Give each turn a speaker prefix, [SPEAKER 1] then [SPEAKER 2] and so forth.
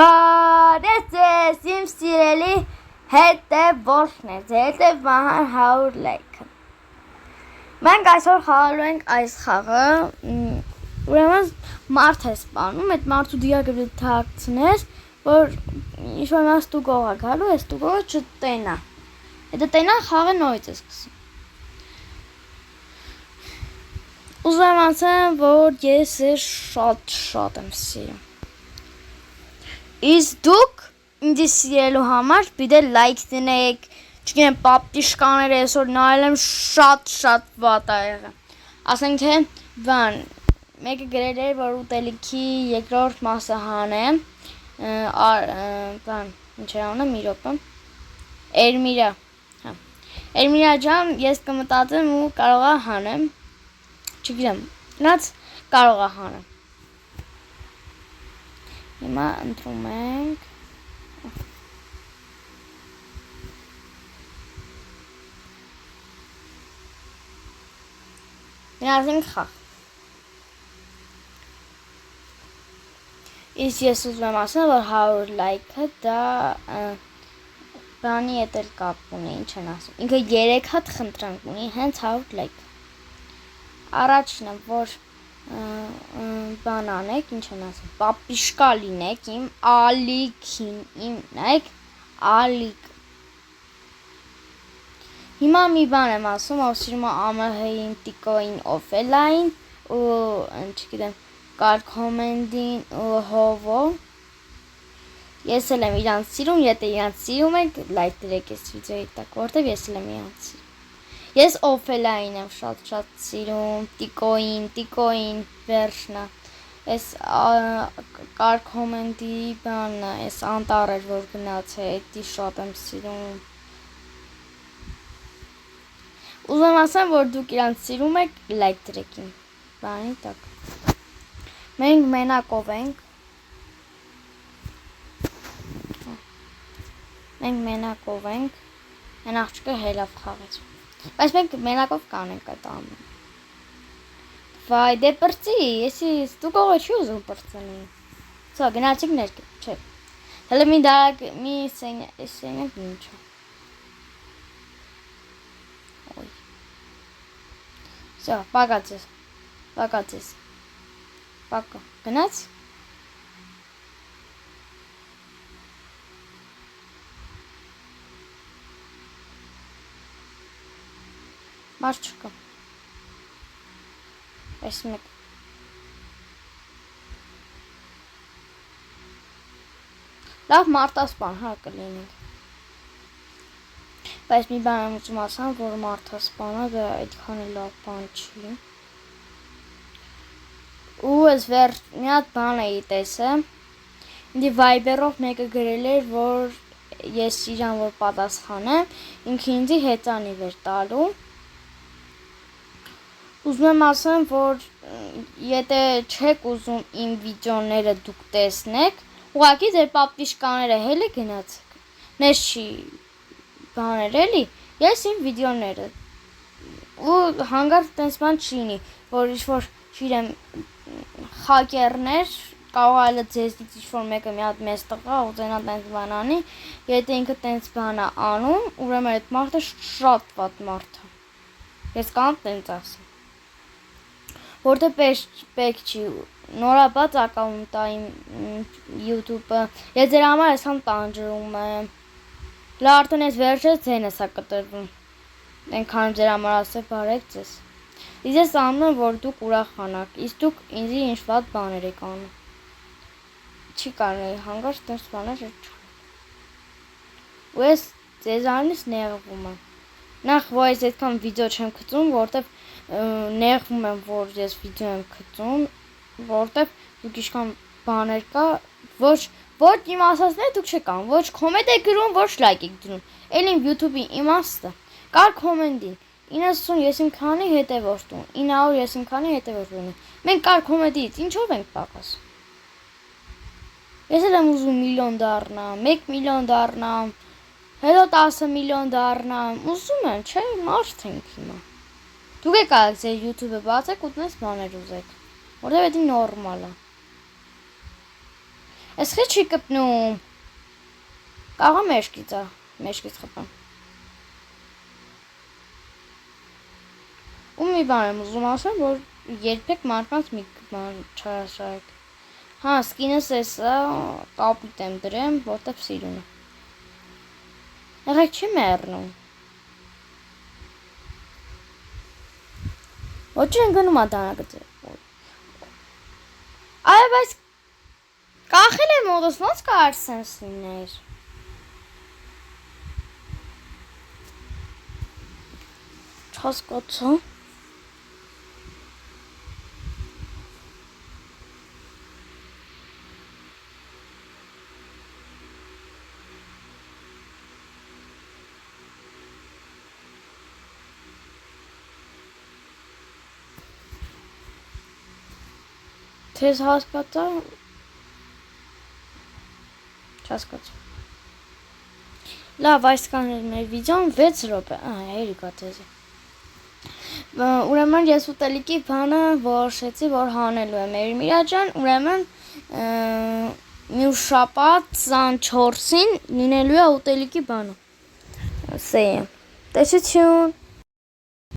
[SPEAKER 1] Բարև ձեզ իմ սիրելի հետևորդներ, հետև Վահան 100 լայքը։ Մենք այսօր խաղալու ենք այս խաղը, ուրեմն մարդ է սպանում, այդ մարդու դիակը պետք է թաքցնես, որ ինչ-որ մաս ստուգող է գալու, այս ստուգողը չտենա։ Եթե տենա, խաղը նորից է սկսում։ Ուզում եմ ասեմ, որ ես շատ եմ սիրում։ Իսկ դուք ինձ սիրելու համար պիտի լայք դնեք, չգիտեմ, պապտիշկաները այսօր նայել եմ շատ վատ ա եղել։ Ասենք թե բան, մեկը գրել էր, որ ուտելիքի երկրորդ մասը հանեմ, բան, ինչ է անում, մի րոպե։ Էրմիրա, հա։ Էրմիրա ջան, ես կմտածեմ ու կարողա հանեմ։ Չգիտեմ, գնաց կարողա հանեմ։ Հիմա ընտրում ենք։ Գնացինք խաղ։ Իսկ ես ուզում եմ ասել, որ 100 լայքը դա բանի հետ էլ կապ ունի, ինչ են ասում։ Ինքը 3 հատ խնդրանք ունի, հենց 100 լայք։ Առաջինը, որ բան անեք, ինչ են ասում, պապիշկա լինեք, իմ ալիքին, իմ նայեք, ալիք։ Հիմա մի բան եմ ասում, ով սիրում է ամհ-ին, տիկոին, օֆելային, ու չգիտեմ, կար կոմենդին ու հովո։ Ես էլ եմ իրանց սիրում, եթե իրանց սիրում եք, լայք դրեք այս վիդեոյի տակ, որտեվ ես էլ եմ իրանց սիրում։ Ես օֆելային եմ շատ սիրում, տիկոին, վերջնա, ես կար կոմենդի բանն, ես անտար էր, որ գնաց է, էդի շատ եմ սիրում։ Ուզում ասեմ, որ դուք իրանց սիրում եք, լայք դրեք իմ բանի տակ։ Մենք մենակով ենք։ Են աղջիկը հելավ խաղեց։ Բայց մենք մենակով կանենք այդ ամեն։ Վայ, դե պրծի, եսի ստուգողը չի ուզում պրծնի։ Սա, գնացիք ներկը, չէ։ Հələ մի դարակ, մի սենյակ ինչա։ Ոյ։ Սա, պակացես, պակա, գնաց։ Մարդ չկա։ Այս մեկ։ Լավ մարդասպան, հա կլինենք։ Բայց մի բան եմ ուզում ասեմ, որ մարդասպանը դա այդքան լավ բան չի։ Ու ես մի հատ բան էի տեսել։ Ինձ վայբերով մեկը գրել էր, որ ես իրան որ պատասխանեմ, ինքը ինձի հեծանիվ էր տալու։ Ուզում եմ ասեմ, որ եթե չեք ուզում իմ վիդեոները դուք տեսնեք, ուղղակի ձեր պապտիշկաները հելի գնացեք։ Նես չի բաներ էլի, ես իմ վիդեոները։ Ու հանգարտ տենց բան չի լինի, որ ինչ-որ չիրեմ խակերներ, կարող այլը ձեզնից ինչ-որ մեկը մի հատ մեծ տղա ու ձենա տենց բան անի, եթե ինքը տենց բան է անում, ուրեմն այդ մարդը շատ վատ մարդ է։ Ես կամ տենց ասեմ։ Որտե պետք չի նորաբաց ակաունտ է իմ YouTube-ը, ես ձեր համար ես համ տանջրում եմ, լա արդեն ես վերջես ձենս է կտրվում, ենքան ձեր համար ասել բարեք ձեզ, իսկ ես անում եմ, որ դուք ուրախանաք, իսկ դուք ինձի ինչ վատ բաներ եք անում, չի կարնեի հանգարտ տենց բաներ չանեք, ու ես ձեզանից նեղվում եմ, նախ որ ես այդքան վիդեո չեմ գցում, որտեվ նեղվում եմ, որ ես վիդեո եմ գցում, որտեվ դուք ինչքան բաներ կա, ոչ իմ ասածները դուք չեք անում, ոչ կոմենտ եք գրում, ոչ լայք եք դնում, էլ իմ YouTube-ի իմաստը, կար կոմենտին, 90 ես իմ քանի հետևորդ ունեմ, 900 ես իմ քանի հետևորդ ունեմ, մենք կար կոմենտից ինչով ենք պակաս, ես էլ եմ ուզում միլիոն դառնամ, 1 միլիոն դառնամ, հետո 10 միլիոն դառնամ, ուզում եմ, չէ, մարդ ենք հիմա։ Դուք եք ալեք ձեր YouTube-ը բացեք ու տնես բաներ ուզեք, որտև էդի նորմալ է։ Ես խի չի կպնում։ Կաղա մեջքից խփեմ։ Ու մի բան եմ ուզում ասեմ, որ երբեք մարդկանց մի բան չարաշարեք։ Հա, սկինս էսա կապույտ եմ դրեմ, որտեղ սիրուն է։ Եղեք չի մեռնում։ Ոչ են գնում ադանագծը։ Այ բայց կախել եմ մոդոս ոնց կար սենս լիներ։ Չհասկացա։ Թեզ հասկացա։ Չհասկացա։ Լավ, այսքան էր մեր վիդեոն 6 րոպե։ Երիկա թեզը։ Ուրեմն ես ուտելիքի բանը որոշեցի, որ հանելու եմ Էրմիրա ջան, ուրեմն մյուս շաբաթ 24-ին լինելու է ուտելիքի բանը։ Ասեմ։ Տեսություն։